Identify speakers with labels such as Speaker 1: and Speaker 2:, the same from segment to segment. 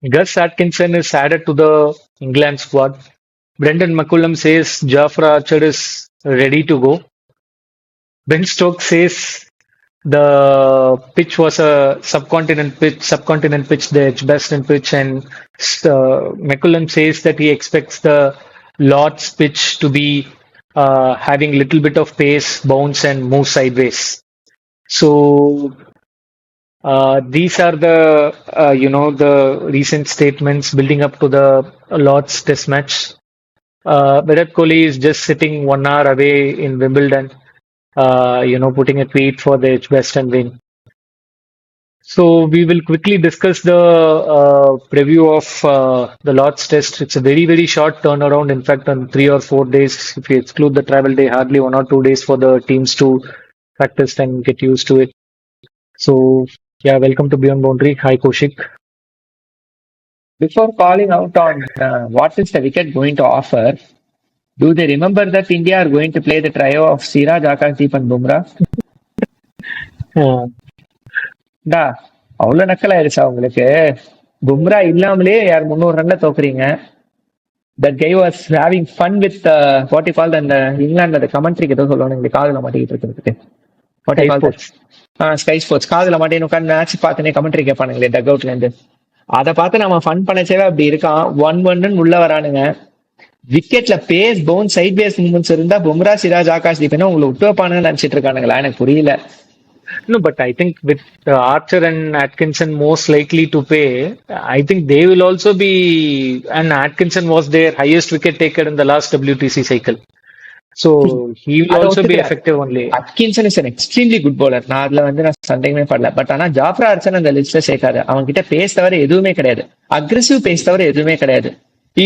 Speaker 1: Gus Atkinson is added to the England squad. Brendan McCullum says Jafra Archer is ready to go. Ben Stokes says the pitch was a subcontinent pitch, the Edgbaston pitch, and McCullum says that he expects the Lord's pitch to be having little bit of pace, bounce, and move sideways. So these are the the recent statements building up to the Lord's Test match. Virat Kohli is just sitting 1 hour away in Wimbledon, putting a tweet for the Edgbaston win. So we will quickly discuss the preview of the Lord's Test. It's a very, very short turnaround. In fact, on 3 or 4 days, if you exclude the travel day, hardly 1 or 2 days for the teams to practice and get used to it. So, yeah, welcome to Beyond Boundary. Hi, Kaushik.
Speaker 2: Before calling out on what is the wicket going to offer, do they remember that India are going to play the trio of Siraj, Akashdeep and Bumrah? டா அவ்வளவு நக்கல் ஆயிடுச்சா உங்களுக்கு? பும்ரா இல்லாமலே யார் 300 ரன்ல தோக்குறீங்க. That guy was having fun with what you call அந்த இங்கிலாந்து அந்த கமெண்ட்ரிக்கு ஏதோ சொல்லுவாங்க காதுல மாட்டிக்கிட்டு இருக்கிறதுக்கு. What you call Sky Sports காதுல மாட்டேன்னு உட்காந்து மேட்ச் பார்த்துனே கமெண்ட்ரி கேட்பானுங்களே டக் அவுட்ல இருந்து. அதை பார்த்து நம்ம ஃபன் பண்ணச்சேவே அப்படி இருக்கான். 1-1 உள்ள வரானுங்க. விக்கெட்ல பேஸ் பவுன் சைட் பேஸ் மூவ்மெண்ட்ஸ் இருந்தா பும்ரா, சிராஜ், ஆகாஷ்தீப் உங்களை விட்டு வைப்பானுன்னு நினைச்சிட்டு இருக்கானுங்களா? எனக்கு புரியல.
Speaker 1: No, but I think with Archer and Atkinson most likely to pay, I think they will also be. And Atkinson was their highest wicket taker in the last WTC cycle, so he will also be effective only.
Speaker 2: Atkinson is an extremely good bowler. நான் அதுல நான் சந்தேகமே படல. But ஆனா Jofra Archer அந்த லிஸ்ட்ல சேர்க்காது. அவங்க கிட்ட பேஸ் தவிர எதுவுமே கிடையாது. அக்ரெசிவ் பேஸ் தவிர எதுவுமே கிடையாது.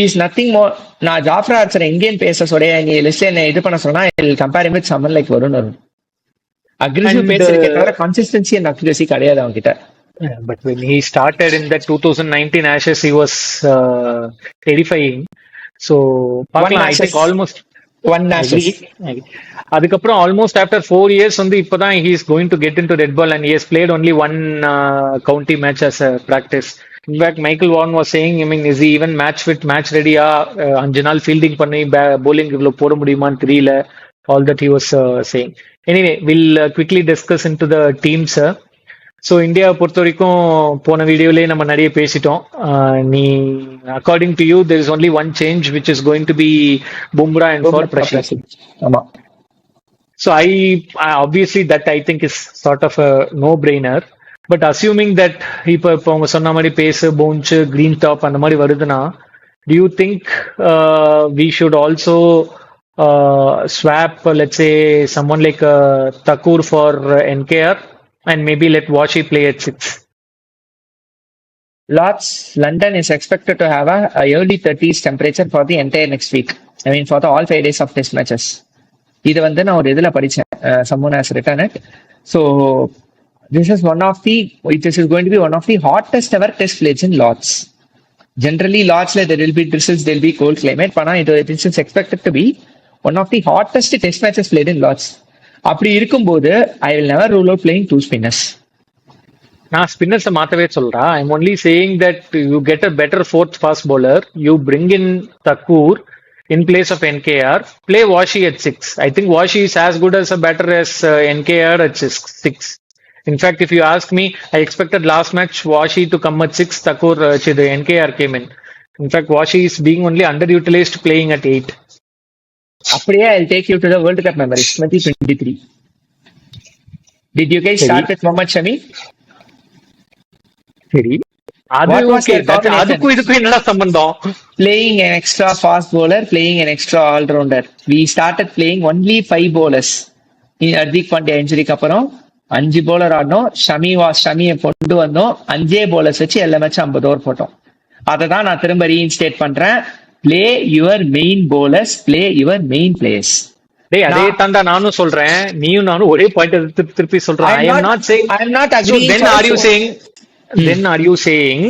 Speaker 2: Is nothing more. நான் ஜாஃப்ரா ஆர்ச்சர் எங்கேயும் பேச நீ லிஸ்ட்ல என்ன இது பண்ண சொன்னா comparing with summon like Varun. Aggressive pace தவிர consistency and accuracy கிடையாது அவங்க கிட்ட.
Speaker 1: But when he started in that 2019 Ashes, he was terrifying. So I think almost
Speaker 2: one Ashes.
Speaker 1: அதுக்கப்புறம் almost after 4 years வந்து இப்பதான் he is going to get into red ball and he has played only one county match as a practice. In fact, Michael Vaughan was saying, I mean, is he even match ready? 5 நாள் fielding பண்ணி bowling இவ்வளவு போட முடியுமான்னு தெரியல. All that he was saying. Anyway, we'll quickly discuss into the teams. So, India பொறுத்த வரைக்கும் போன வீடியோலயே நம்ம நிறைய பேசிட்டோம். According to you, there is only one change which is going to be Bumrah and for Prashant. So, obviously that I think is sort of a no-brainer. But assuming that இப்போ அவங்க சொன்ன மாதிரி பேஸ், பவுன்ஸ், கிரீன் டாப் அந்த மாதிரி வருதுன்னா, do you think we should also swap, let's say, someone like Thakur for NKR and maybe let Washi play at 6?
Speaker 2: London is expected to have a early 30s temperature for the entire next week. I mean, for the all 5 days of test matches. இது நான் ஒரு இதுல படிச்சேன். Someone has written it. So, this is going to be one of the hottest ever test plays in Lords. Generally, Lords there will be drizzles, there will be cold climate. But this is expected to be one of the hottest test matches played in Lords. அப்படி இருக்கும்போது I will never rule out playing 2 spinners.
Speaker 1: நான் spinners மாத்தவே சொல்றா. I'm only saying that you get a better fourth fast bowler. You bring in Thakur in place of NKR. Play Washi at 6. I think Washi is as good as a batter as NKR at 6. In fact, if you ask me, I expected last match Washi to come at 6. Thakur, the NKR came in. In fact, Washi is being only underutilized playing at 8.
Speaker 2: அப்படியே I'll take you to the World Cup memories 2023. Did you guys start with Mohammad Shami?
Speaker 1: சரி, அதுக்கும் இதுக்கும் என்னடா சம்பந்தம்?
Speaker 2: Playing an extra fast bowler, playing an extra all-rounder. We started playing only 5 bowlers. Hardik Pandya இன்ஜுரிக்கு அப்புறம் 5 bowler ஆடணும். ஷமியை கொண்டு வந்தோம். 5 bowlers வச்சு எல்லா மேட்சும் 50 ஓவர் போட்டோம். அதை தான் நான் திரும்ப ரீஇன்ஸ்டேட் பண்றேன். Play your main bowlers, play your main players.
Speaker 1: டேய் அதே தாண்டா நானும் சொல்றேன், நீயும் நானும் ஒரே பாயிண்ட் திருப்பி சொல்றேன். I am not agreeing. Then are you saying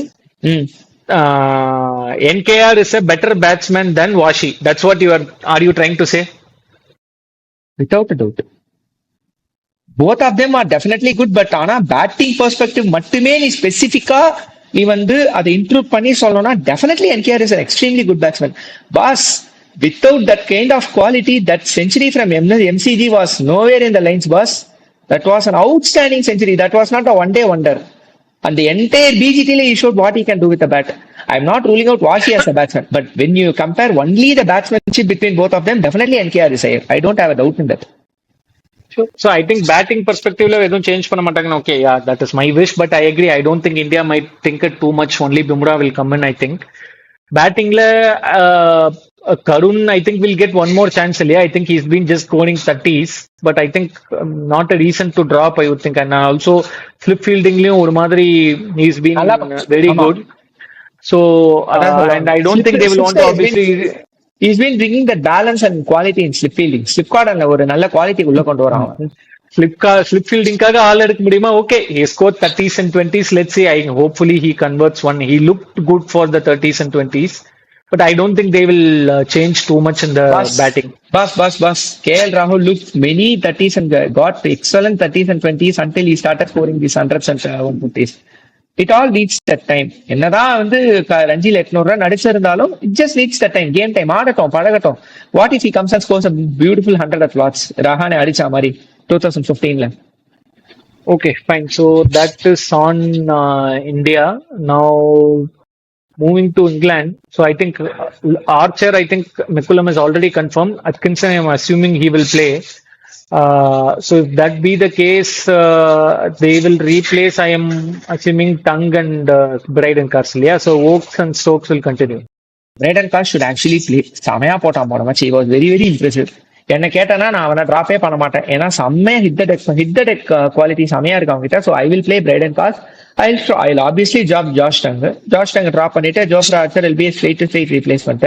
Speaker 1: NKR is a better batsman than Washi? That's what are you trying to say?
Speaker 2: Without a doubt. Both of them are definitely good, but ஆனா batting perspective மட்டுமே நீ ஸ்பெசிபிக்கா நீ வந்து அதை improve பண்ணி சொல்லணும்னா definitely NKR is an extremely good batsman. Boss, without that kind of quality, that century from MCG was nowhere in the lines, boss. That was an outstanding century. That was not a one-day wonder. And the entire BGT, he showed what he can do with the bat. I'm not ruling out Washi as a batsman, but when you compare only the batsmanship between both of them, definitely NKR is higher. I don't have a doubt in that.
Speaker 1: So I think batting perspective la edhum change பண்ண மாட்டாங்கன்னு okay, yeah, that is my wish, but I agree. I don't think India might think it too much. Only Bumrah will come in, I think. Batting la Karun, I think will get one more chance. I think he's been just scoring 30s, but I think not a reason to drop, I would think. And also flip fielding லயும் ஒரு மாதிரி he's been very good. So and I don't think they will want to obviously.
Speaker 2: He's been bringing that balance and quality in slip fielding. Slip cardல ஒரு நல்ல quality உள்ள கொண்டு வராங்க.
Speaker 1: Slip fieldingக்காக ஆள் எடுக்க முடியுமா? Okay, he scored 30s and 20s. Let's see. Hopefully he converts one. He looked good for the 30s and 20s, but I don't think they will change too much in the batting.
Speaker 2: Boss. KL Rahul looked many 30s and got excellent 30s and 20s until he started scoring these 100s and 150s. It all needs that time. என்னதான் வந்து ரஞ்சில 800 run அடிச்சிருந்தாலும் it just needs that time. Game time ஆடட்டும் பழகட்டும். What if he comes and scores a beautiful 100 at Lords? Rahane அடிச்ச மாதிரி 2015ல.
Speaker 1: Okay, fine. So that is on India. Now moving to England. So I think Archer, I think McCullum is already confirmed. Atkinson, I am assuming he will play. So if that be the case, they will replace, I am assuming, Tung and Braden Castle. Yeah, so Oakes and Stokes will continue.
Speaker 2: Braden Castle should actually play. செமையா போட்டான் போன match. He was very very impressive. என்ன கேட்டனா நான் அவனை டிராப்பே பண்ண மாட்டேன். ஏன்னா செம்மையா hit the deck quality செமையா இருக்கு அவங்க கிட்ட. So I will play Braden Castle. I'll obviously drop Josh Tung. Josh Tung drop பண்ணிட்டு Jofra Archer will be a straight replacement.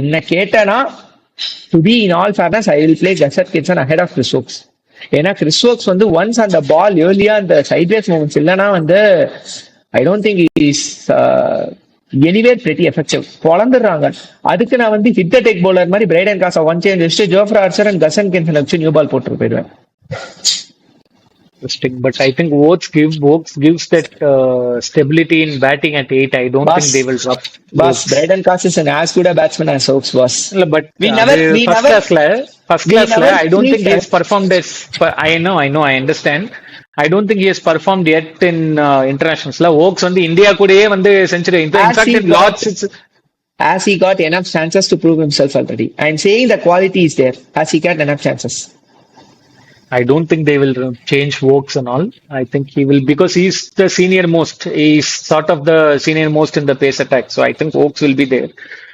Speaker 2: என்ன கேட்டனா, to be in all fairness, I will play Gus Atkinson ahead of Chris Woakes. ஏன்னா Chris Woakes வந்து once அந்த ball earlier அந்த sideways movements இல்லைன்னா வந்து I don't think he is anywhere pretty effective. பொழந்துடுறாங்க. அதுக்கு நான் வந்து hit the deck bowler மாதிரி Braden Castle ஒன் சேஞ்ச் வச்சுட்டு Jofra Archer and Gus Atkinson வச்சு நியூ பால் போட்டு போயிடுவேன்.
Speaker 1: Interesting, but I think Oakes gives that stability in batting at 8. I don't think they will drop.
Speaker 2: Boss, Braden Castle is an as good a batsman as Oakes was.
Speaker 1: But first class, I don't think he has performed as. I understand. I don't think he has performed yet in internationals. Oakes on the India கூடயே வந்து century. In fact, in Lords,
Speaker 2: as he got enough chances to prove himself already. I'm saying the quality is there. Has he got enough chances?
Speaker 1: I don't think they will change Oakes and all. I think he will, because he's the senior most. He's sort of the senior most in the pace attack. So I think Oakes will be there.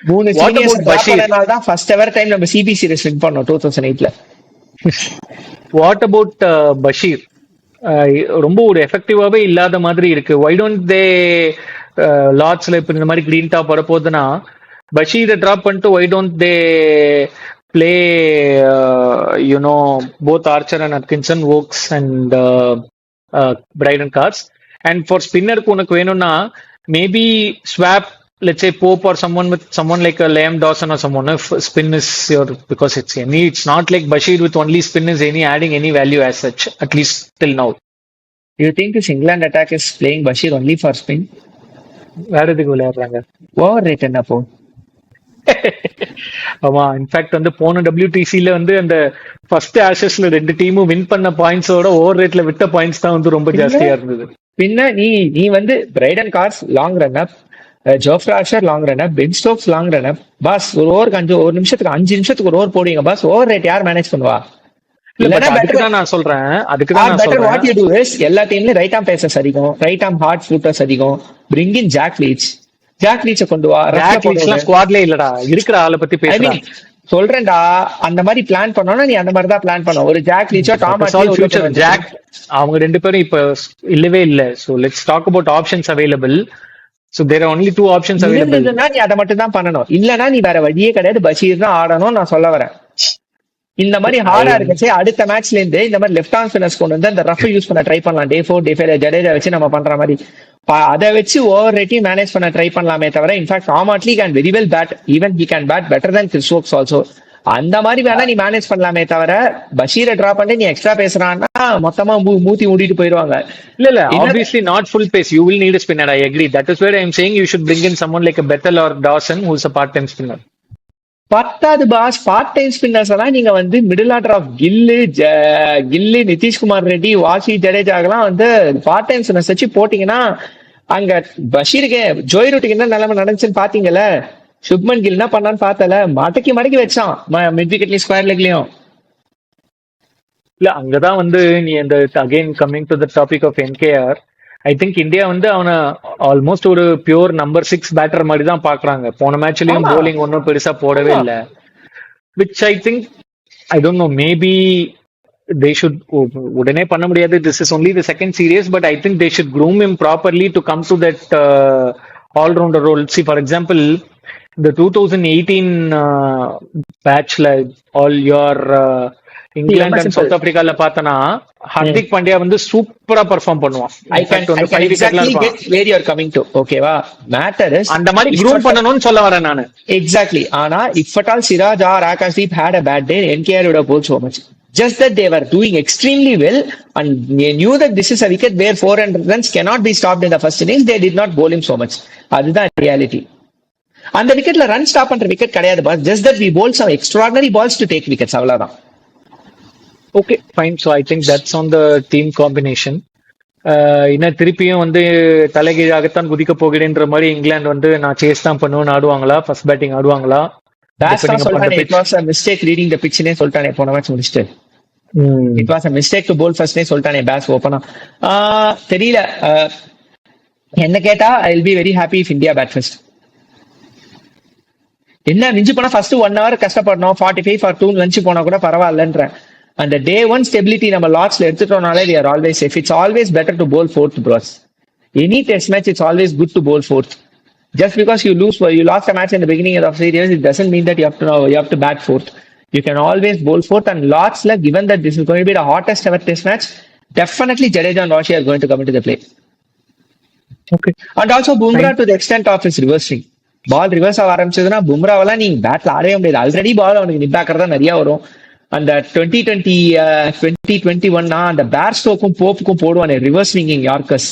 Speaker 2: What about Bashir? First ever time நம்ம CB series win பண்ணோம் 2008ல.
Speaker 1: What about Bashir? ரொம்ப ஒரு எஃபெக்டிவாவே இல்லாத மாதிரி இருக்கு. Why don't they லார்ட்ஸ்ல இப்ப இந்த மாதிரி கிரீன் டாப் வரப்போகுதுன்னா பஷீரை டிராப் பண்ணிட்டு why don't they play both Archer and Atkinson, Oakes and Braden Castle. And for spinner உனக்கு வேணும்னா maybe swap, let's say Pope or someone like a Liam Dawson or someone if spin is your, because it's not like Bashir with only spin is adding any value as such, at least till now.
Speaker 2: Do you think this England attack is playing Bashir only for spin?
Speaker 1: வேற எதுக்கு விளையாடுறாங்க?
Speaker 2: Overrated அப்போ.
Speaker 1: ஆமா, in fact வந்து போன WTCல வந்து அந்த first ஆஷஸ்ல 2 டீமும் வின் பண்ண பாயிண்ட்ஸோட ஓவர் ரேட்ல விட்ட பாயிண்ட்ஸ் தான் வந்து ரொம்ப ஜாஸ்தியா இருந்தது.
Speaker 2: பின்ன நீ வந்து Brydon Carse long run up, Jofra Archer long run up, Ben Stokes long run up. Boss ஒரு ஓவருக்கு ஒரு நிமிஷத்துக்கு 5 நிமிஷத்துக்கு ஒரு ஓவர் போடுவீங்க பாஸ். ஓவர் ரேட் யார் மேனேஜ் பண்ணுவா?
Speaker 1: நான் சொல்றேன்
Speaker 2: வாட் யூ டு இஸ் எல்லா டீம்லயும் ரைட் ஆர்ம் பேசர்ஸ் அதிகம், ரைட் ஆர்ம் ஹார்ட் ஃபுட்டர்ஸ் அதிகம். பிரிங் இன் ஜாக் லீச்ச கொண்டு வா.
Speaker 1: ஸ்குவாட்ல இல்லடா, இருக்கிற ஆளை பத்தி பேசுறேன்.
Speaker 2: சொல்றேன்டா, அந்த மாதிரி பிளான் பண்ணோம்னா நீ அந்த மாதிரி தான் பிளான் பண்ணணும். ஒரு ஜாக் லீச்சோ டாம்
Speaker 1: ஜாக் அவங்க 2 பேரும் இப்ப இல்லவே இல்ல. So let's talk about options available. So there are only 2 options available.
Speaker 2: நீ அதை மட்டும் தான் பண்ணணும், இல்லனா நீ வேற வழியே கிடையாது. பஷீர் தான் ஆடணும் நான் சொல்ல வரேன். இந்த மாதிரி ஹார்டா இருக்குச்சு. அடுத்த மேட்ச்ல இருந்து இந்த மாதிரி லெஃப்ட் ஆர்ம் ஸ்பின்னர்ஸ் கொண்டு வந்து அந்த ரஃப் யூஸ் பண்ண ட்ரை பண்ணலாம். டே 4 டே 5 ஜடேஜா வச்சு நம்ம பண்ற மாதிரி அதை வச்சு ஓவர் ரேட்டையும் மேனேஜ் பண்ண ட்ரை பண்ணலாமே தவிர, in fact Tom Hartley can very well bat. Even he can bat better than Chris Woakes also. அந்த மாதிரி வேணா நீ மேனேஜ் பண்ணலாமே தவிர பஷீரை டிரா பண்ணி நீ எக்ஸ்ட்ரா பேசுறான்னா மொத்தமா மூத்தி மூடிட்டு போயிடுவாங்க.
Speaker 1: இல்ல obviously not full pace, you will need a spinner, I agree. That is where I am saying you should bring in someone like a Bethel or Dawson who's a part-time spinner.
Speaker 2: பத்தாவது pass part time spinners எல்லாம் நீங்க வந்து middle order off Gill Nitish Kumar Reddy Washi ஜடேஜாக்கெல்லாம் வந்து part time spinners வச்சு போட்டீங்கன்னா அங்க பஷீருக்கு Joy ரூட்டுக்கு என்ன நிலைமை நடந்துச்சுன்னு பாத்தீங்கல்ல. சுப்மன் கில் என்ன பண்ணான்னு பார்த்தல, மடக்கி வச்சான் மிட் விக்கெட்லயும் ஸ்கொயர் லெக்லயும்.
Speaker 1: இல்ல அங்கதான் வந்து நீ அந்த again coming to the topic of NKR, I think India வந்து அவனை ஆல்மோஸ்ட் ஒரு பியூர் நம்பர் 6 பேட்டர் மாதிரி தான் பாக்குறாங்க. போன மேட்ச்லயும் போலிங் ஒன்னும் பெருசா போடவே இல்லை. Which I think I don't know, maybe they should, உடனே பண்ண முடியாது, this is only the second series, but I think they should groom him properly to come to that all-rounder role. See, for example, the 2018 batchல all your England and South ஆப்பிரிக்கால பார்த்தனா ஹர்திக் பாண்டியா வந்து சூப்பரா perform பண்ணுவான்.
Speaker 2: ஓகேவா, மேட்டர் இஸ்
Speaker 1: அந்த மாதிரி groom பண்ணனும்னு சொல்ல வரேன் நானு.
Speaker 2: எக்ஸாக்ட்லி. ஆனா if at all Siraj or Akashdeep had a bad day, NKR would have bowled so much. Just that they were doing extremely well and they knew that this is a wicket where 400 runs cannot be stopped in the first innings. They did not bowl him so much. அதுதான் reality. அந்த விக்கெட்ல run stop பண்ற wicket கிடையாது pass. Just that we bowled some extraordinary balls to take wickets, அவ்வளவுதான்.
Speaker 1: Okay fine. So I think that's on the team combination. இன்னும் திருப்பியும் வந்து தலைகீழாகத்தான் குதிக்க போகிறேன்ற மாதிரி இங்கிலாந்து வந்து நான் சேஸ் தான் பண்ணுவேன்னு ஆடுவாங்களா, ஃபர்ஸ்ட் பேட்டிங் ஆடுவாங்களா?
Speaker 2: மிஸ்டேக் ரீடிங் த பிட்ச்னே சொல்லிட்டானே போன மேட்ச் முடிச்சுட்டு. It was a mistake to bowl firstனே சொல்லிட்டானே பேட்ஸ் ஓபனா. தெரியல, என்ன கேட்டா I will be very happy if India bat first. என்ன மிஞ்சி போனா ஃபர்ஸ்ட் 1 hour கஷ்டப்படணும், 45 for 2 லஞ்ச் போனா கூட பரவாயில்லன்றேன். அந்த day 1 ஸ்டெபிலிட்டி நம்ம லாட்ஸ்ல எடுத்துட்டோம்னாலே we are always safe. It's always better to bowl fourth, bros. Any test match it's always good to bowl fourth. Just because you lost a match in the beginning of the series, it doesn't mean that you have to bat fourth. You can always bowl fourth, and lots like, given that this is going to be the hottest ever test match, definitely Jadeja and Washi are going to come into the play.
Speaker 1: Okay.
Speaker 2: And also Bumrah to the extent of his reverse swing. Ball reverse ஆக ஆரம்பிச்சதுன்னா பும்ராவெல்லாம் நீங்க பேட்ல ஆடவே முடியாது. Already பால் அவனுக்கு நிப்பாக்கிறதா நிறைய வரும். அந்த 2021 அந்த பேர் ஸ்டோக்கும் போப்புக்கும் போடுவானே ரிவர்ஸ் ஸ்விங்கிங் யார்கர்ஸ்,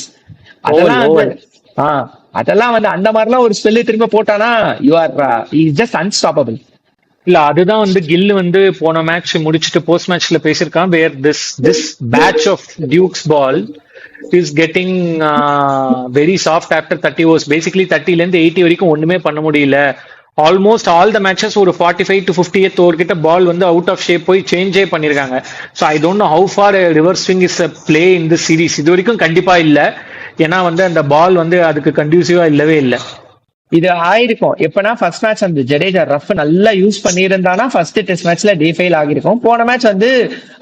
Speaker 2: அதெல்லாம் வந்து அந்த மாதிரிலாம் ஒரு ஸ்பெல்லு திரும்ப போட்டானா யூ ஆர் ஜஸ்ட் அன்ஸ்டாப்பபிள்.
Speaker 1: இல்ல அதுதான் வந்து கில் வந்து போன மேட்ச் முடிச்சுட்டு போஸ்ட் மேட்ச்ல பேசியிருக்கான், where this batch of Dukes ball is getting very soft after 30 overs. Basically 30 ல இருந்து 80 வரைக்கும் ஒண்ணுமே பண்ண முடியல. ஆல்மோஸ்ட் ஆல் த மேட்சஸ் ஒரு 45 to 50th ஓவர் கிட்ட பால் வந்து அவுட் ஆஃப் ஷேப் போய் சேஞ்சே பண்ணிருக்காங்க. So I don't know how for rivers swing is a play in the series. இது வரைக்கும் கண்டிப்பா இல்ல, ஏன்னா வந்து அந்த பால் வந்து அதுக்கு கண்டியூசிவா இல்லவே இல்லை.
Speaker 2: இது ஆயிருக்கும் எப்பனா ஃபர்ஸ்ட் மேட்ச் அந்த ஜடேஜா ரஃப் நல்லா யூஸ் பண்ணியிருந்தானா ஃபர்ஸ்ட் டெஸ்ட் மேட்ச்ல டே ஃபெயில் ஆகிருக்கும். போன மேட்ச் வந்து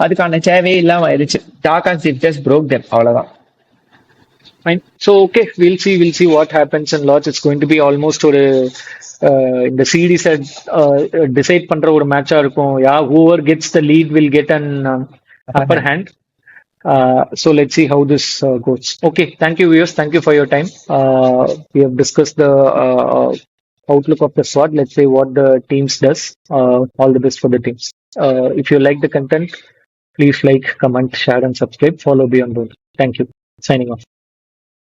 Speaker 2: அதுக்கான தேவையே இல்லாம ஆயிடுச்சு. டாக்காஸ் ஜஸ்ட் broke them, அவ்வளவுதான்.
Speaker 1: Fine. So okay, we'll see what happens in Lords. It's going to be almost ஒரு இந்த சீரீஸ் டிசைட் பண்ற ஒரு மேட்சா இருக்கும். whoever gets the lead will get an upper hand. So let's see how this goes. Okay, thank you viewers, thank you for your time. We have discussed the outlook of the squad. Let's see what the teams does. All the best for the teams. If you like the content, please like, comment, share and subscribe. Follow Beyond Board. Thank you. Signing off.